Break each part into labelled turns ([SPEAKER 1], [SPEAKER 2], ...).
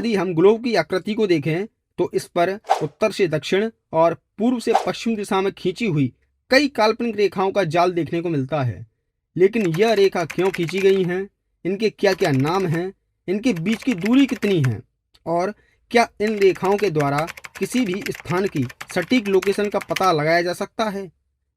[SPEAKER 1] यदि हम ग्लोब की आकृति को देखें तो इस पर उत्तर से दक्षिण और पूर्व से पश्चिम दिशा में खींची हुई कई काल्पनिक रेखाओं का जाल देखने को मिलता है। लेकिन यह रेखा क्यों खींची गई हैं, इनके क्या क्या नाम हैं, इनके बीच की दूरी कितनी है और क्या इन रेखाओं के द्वारा किसी भी स्थान की सटीक लोकेशन का पता लगाया जा सकता है।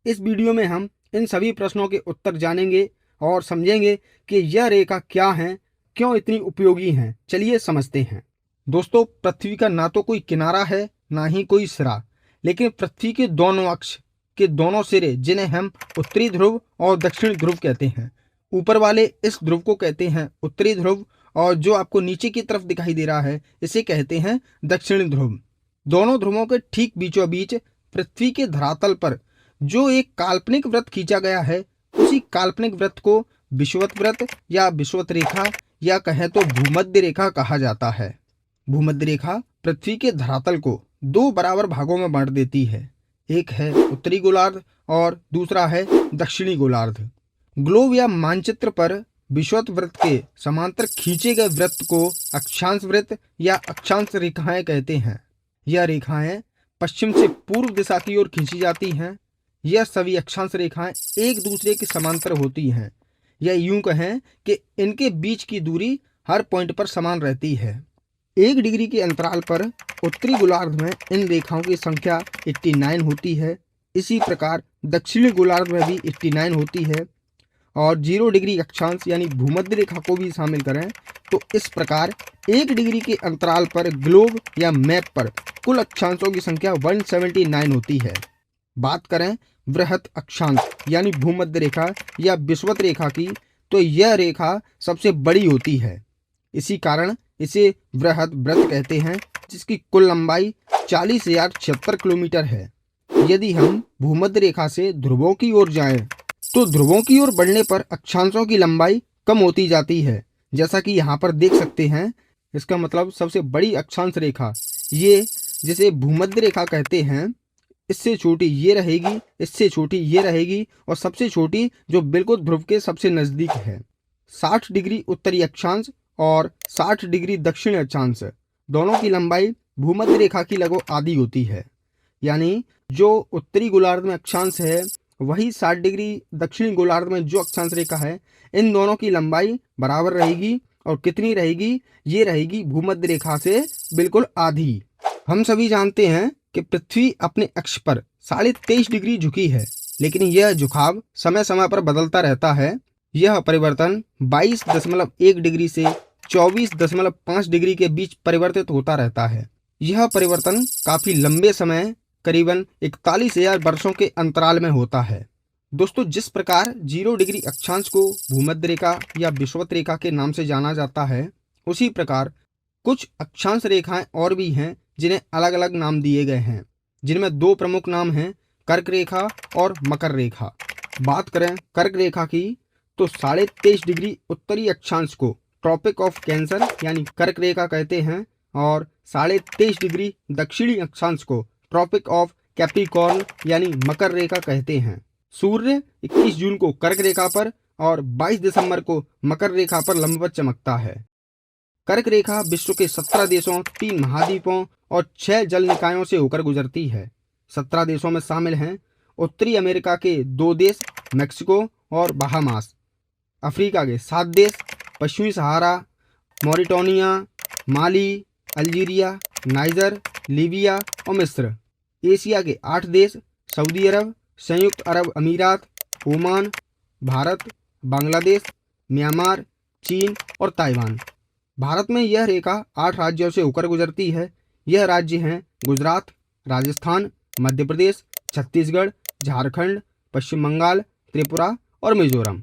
[SPEAKER 1] इस वीडियो में हम इन सभी प्रश्नों के उत्तर जानेंगे और समझेंगे कि यह रेखा क्या है, क्यों इतनी उपयोगी हैं। चलिए समझते हैं। दोस्तों, पृथ्वी का ना तो कोई किनारा है ना ही कोई सिरा, लेकिन पृथ्वी के दोनों अक्ष के दोनों सिरे, जिन्हें हम उत्तरी ध्रुव और दक्षिणी ध्रुव कहते हैं, ऊपर वाले इस ध्रुव को कहते हैं उत्तरी ध्रुव और जो आपको नीचे की तरफ दिखाई दे रहा है इसे कहते हैं दक्षिणी ध्रुव। दोनों ध्रुवों के ठीक बीचों बीच पृथ्वी के धरातल पर जो एक काल्पनिक वृत्त खींचा गया है, उसी काल्पनिक वृत्त को विषुवत वृत्त या विषुवत रेखा या कहें तो भूमध्य रेखा कहा जाता है। भूमध्य रेखा पृथ्वी के धरातल को दो बराबर भागों में बांट देती है। एक है उत्तरी गोलार्ध और दूसरा है दक्षिणी गोलार्ध। ग्लोब या मानचित्र पर विषुवत वृत्त के समांतर खींचे गए वृत्त को अक्षांश वृत्त या अक्षांश रेखाएं कहते हैं। यह रेखाएं पश्चिम से पूर्व दिशा की ओर खींची जाती हैं। यह सभी अक्षांश रेखाएं एक दूसरे के समांतर होती हैं, या यूं कहें कि इनके बीच की दूरी हर पॉइंट पर समान रहती है। 1 डिग्री के अंतराल पर उत्तरी गोलार्ध में इन रेखाओं की संख्या 89 होती है। इसी प्रकार दक्षिणी गोलार्ध में भी 89 होती है और 0 डिग्री अक्षांश यानी भूमध्य रेखा को भी शामिल करें तो इस प्रकार 1 डिग्री के अंतराल पर ग्लोब या मैप पर कुल अक्षांशों की संख्या 179 होती है। बात करें वृहत अक्षांश यानी भूमध्य रेखा या विषुवत रेखा की, तो यह रेखा सबसे बड़ी होती है। इसी कारण इसे वृहत वृत्त कहते हैं, जिसकी कुल लंबाई 40,076 किलोमीटर है। यदि हम भूमध्य रेखा से ध्रुवों की ओर जाएं, तो ध्रुवों की ओर बढ़ने पर अक्षांशों की लंबाई कम होती जाती है, जैसा कि यहाँ पर देख सकते हैं। इसका मतलब सबसे बड़ी अक्षांश रेखा, ये जिसे भूमध्य रेखा कहते हैं, इससे छोटी ये रहेगी, इससे छोटी ये रहेगी और सबसे छोटी जो बिल्कुल ध्रुव के सबसे नज़दीक है। 60 डिग्री उत्तरी अक्षांश और 60 डिग्री दक्षिणी अक्षांश दोनों की लंबाई भूमध्य रेखा की लगभग आधी होती है। यानी जो उत्तरी गोलार्ध में अक्षांश है वही 60 डिग्री दक्षिणी गोलार्ध में जो अक्षांश रेखा है, इन दोनों की लंबाई बराबर रहेगी। और कितनी रहेगी? ये रहेगी भूमध्य रेखा से बिल्कुल आधी। हम सभी जानते हैं कि पृथ्वी अपने अक्ष पर 23.5 डिग्री झुकी है, लेकिन यह झुकाव समय समय पर बदलता रहता है। यह परिवर्तन 22.1 डिग्री से 24.5 डिग्री के बीच परिवर्तित होता रहता है। यह परिवर्तन काफी लंबे समय, करीबन 41,000 वर्षों के अंतराल में होता है। दोस्तों, जिस प्रकार 0 डिग्री अक्षांश को भूमध्य रेखा या विषुवत रेखा के नाम से जाना जाता है, उसी प्रकार कुछ अक्षांश रेखाएं और भी हैं जिन्हें अलग अलग नाम दिए गए हैं, जिनमें 2 प्रमुख नाम हैं, कर्क रेखा और मकर रेखा। बात करें कर्क रेखा की, तो 23.5 डिग्री उत्तरी अक्षांश को ट्रॉपिक ऑफ कैंसर यानी कर्क रेखा कहते हैं और 23.5 डिग्री दक्षिणी अक्षांश को ट्रॉपिक ऑफ कैप्रिकॉर्न यानी मकर रेखा कहते हैं। सूर्य 21 जून को कर्क रेखा पर और 22 दिसंबर को मकर रेखा पर लंबवत चमकता है। कर्क रेखा विश्व के 17 देशों, 3 महाद्वीपों और 6 जल निकायों से होकर गुजरती है। 17 देशों में शामिल हैं उत्तरी अमेरिका के 2 देश मेक्सिको और बहामास, अफ्रीका के 7 देश पश्चिमी सहारा, मॉरिटानिया, माली, अल्जीरिया, नाइजर, लीबिया और मिस्र, एशिया के 8 देश सऊदी अरब, संयुक्त अरब अमीरात, ओमान, भारत, बांग्लादेश, म्यांमार, चीन और ताइवान। भारत में यह रेखा 8 राज्यों से होकर गुजरती है। यह राज्य हैं गुजरात, राजस्थान, मध्य प्रदेश, छत्तीसगढ़, झारखंड, पश्चिम बंगाल, त्रिपुरा और मिजोरम।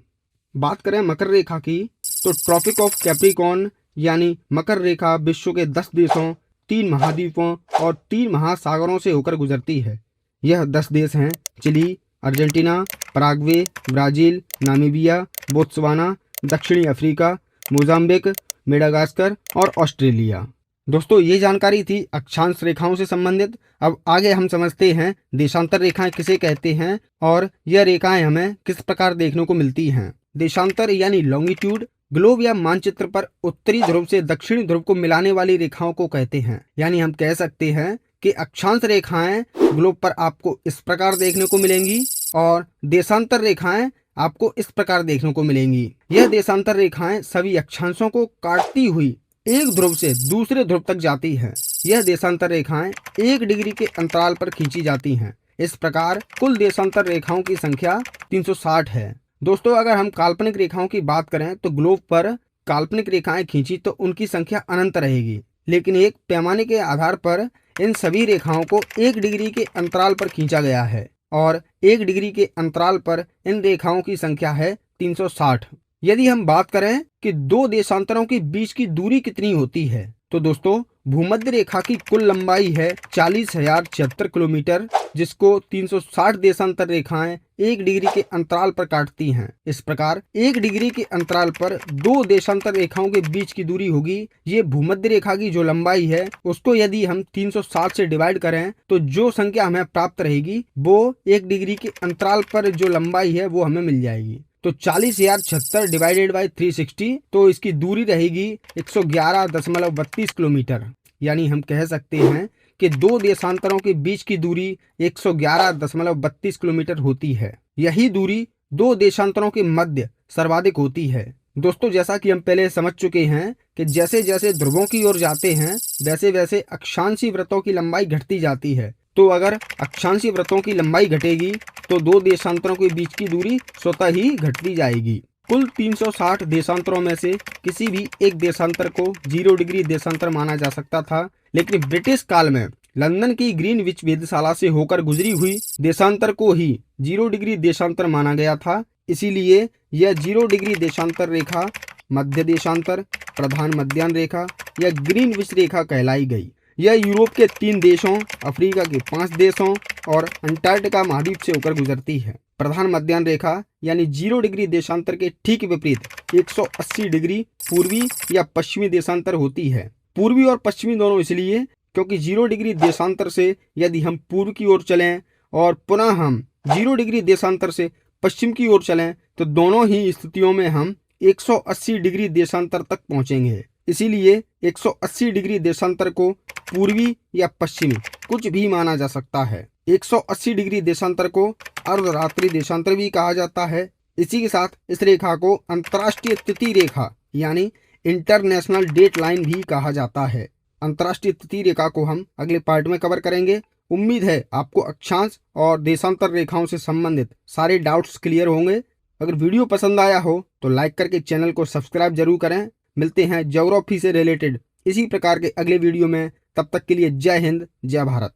[SPEAKER 1] बात करें मकर रेखा की, तो ट्रॉपिक ऑफ कैप्रिकॉर्न यानी मकर रेखा विश्व के 10 देशों, 3 महाद्वीपों और 3 महासागरों से होकर गुजरती है। यह 10 देश हैं Chile, Argentina, Paraguay, Brazil, Namibia, Botswana, दक्षिणी अफ्रीका, मोजाम्बिक, मेडागास्कर और ऑस्ट्रेलिया। दोस्तों, ये जानकारी थी अक्षांश रेखाओं से संबंधित। अब आगे हम समझते हैं देशांतर रेखाएं किसे कहते हैं और यह रेखाएं हमें किस प्रकार देखने को मिलती हैं। देशांतर यानी लॉन्गिट्यूड ग्लोब या मानचित्र पर उत्तरी ध्रुव से दक्षिणी ध्रुव को मिलाने वाली रेखाओं को कहते हैं। यानी हम कह सकते हैं कि अक्षांश रेखाएं ग्लोब पर आपको इस प्रकार देखने को मिलेंगी और देशांतर रेखाएं आपको इस प्रकार देखने को मिलेंगी। यह देशांतर रेखाएं सभी अक्षांशों को काटती हुई एक ध्रुव से दूसरे ध्रुव तक जाती हैं। यह देशांतर रेखाएं 1 डिग्री के अंतराल पर खींची जाती हैं। इस प्रकार कुल देशांतर रेखाओं की संख्या 360 है। दोस्तों, अगर हम काल्पनिक रेखाओं की बात करें तो ग्लोब पर काल्पनिक रेखाएं खींची तो उनकी संख्या अनंत रहेगी, लेकिन एक पैमाने के आधार पर इन सभी रेखाओं को 1 डिग्री के अंतराल पर खींचा गया है और 1 डिग्री के अंतराल पर इन रेखाओं की संख्या है 360। यदि हम बात करें कि दो देशांतरों के बीच की दूरी कितनी होती है, तो दोस्तों भूमध्य रेखा की कुल लंबाई है 40,076 किलोमीटर, जिसको 360 देशांतर रेखाएं 1 डिग्री के अंतराल पर काटती हैं। इस प्रकार 1 डिग्री के अंतराल पर दो देशांतर रेखाओं के बीच की दूरी होगी। ये भूमध्य रेखा की जो लंबाई है उसको यदि हम 360 से डिवाइड करें तो जो संख्या हमें प्राप्त रहेगी वो 1 डिग्री के अंतराल पर जो लंबाई है वो हमें मिल जाएगी। तो 40,076 डिवाइडेड बाई 360, तो इसकी दूरी रहेगी 111.32 किलोमीटर। यानी हम कह सकते हैं कि दो देशांतरों के बीच की दूरी 111.32 किलोमीटर होती है। यही दूरी दो देशांतरों के मध्य सर्वाधिक होती है। दोस्तों, जैसा कि हम पहले समझ चुके हैं कि जैसे जैसे ध्रुवों की ओर जाते हैं वैसे वैसे अक्षांशी वृत्तों की लंबाई घटती जाती है। तो अगर अक्षांशी वृत्तों की लंबाई घटेगी तो दो देशांतरों के बीच की दूरी स्वतः ही घटती जाएगी। कुल 360 देशांतरों में से किसी भी एक देशांतर को 0 डिग्री देशांतर माना जा सकता था, लेकिन ब्रिटिश काल में लंदन की ग्रीनविच वेधशाला से होकर गुजरी हुई देशांतर को ही 0 डिग्री देशांतर माना गया था। इसीलिए यह 0 डिग्री देशांतर रेखा मध्य देशांतर, प्रधान मध्याह्न रेखा या ग्रीनविच रेखा कहलाई गई। यह यूरोप के 3 देशों, अफ्रीका के 5 देशों और अंटार्कटिका महाद्वीप से होकर गुजरती है। प्रधान मध्याह्न रेखा यानी 0 डिग्री देशांतर के ठीक विपरीत 180 डिग्री पूर्वी या पश्चिमी देशांतर होती है। पूर्वी और पश्चिमी दोनों इसलिए क्योंकि 0 डिग्री देशांतर से यदि हम पूर्व की ओर चलें और पुनः हम 0 डिग्री देशांतर से पश्चिम की ओर चलें तो दोनों ही स्थितियों में हम 180 डिग्री देशांतर तक पहुंचेंगे। इसीलिए 180 डिग्री देशांतर को पूर्वी या पश्चिमी कुछ भी माना जा सकता है। 180 डिग्री देशांतर को अर्धरात्रि देशांतर भी कहा जाता है। इसी के साथ इस रेखा को अंतर्राष्ट्रीय तिथि रेखा यानी इंटरनेशनल डेट लाइन भी कहा जाता है। अंतर्राष्ट्रीय तिथि रेखा को हम अगले पार्ट में कवर करेंगे। उम्मीद है आपको अक्षांश और देशांतर रेखाओं से संबंधित सारे डाउट्स क्लियर होंगे। अगर वीडियो पसंद आया हो तो लाइक करके चैनल को सब्सक्राइब जरूर करें। मिलते हैं ज्योग्राफी से रिलेटेड इसी प्रकार के अगले वीडियो में। तब तक के लिए जय हिंद, जय भारत।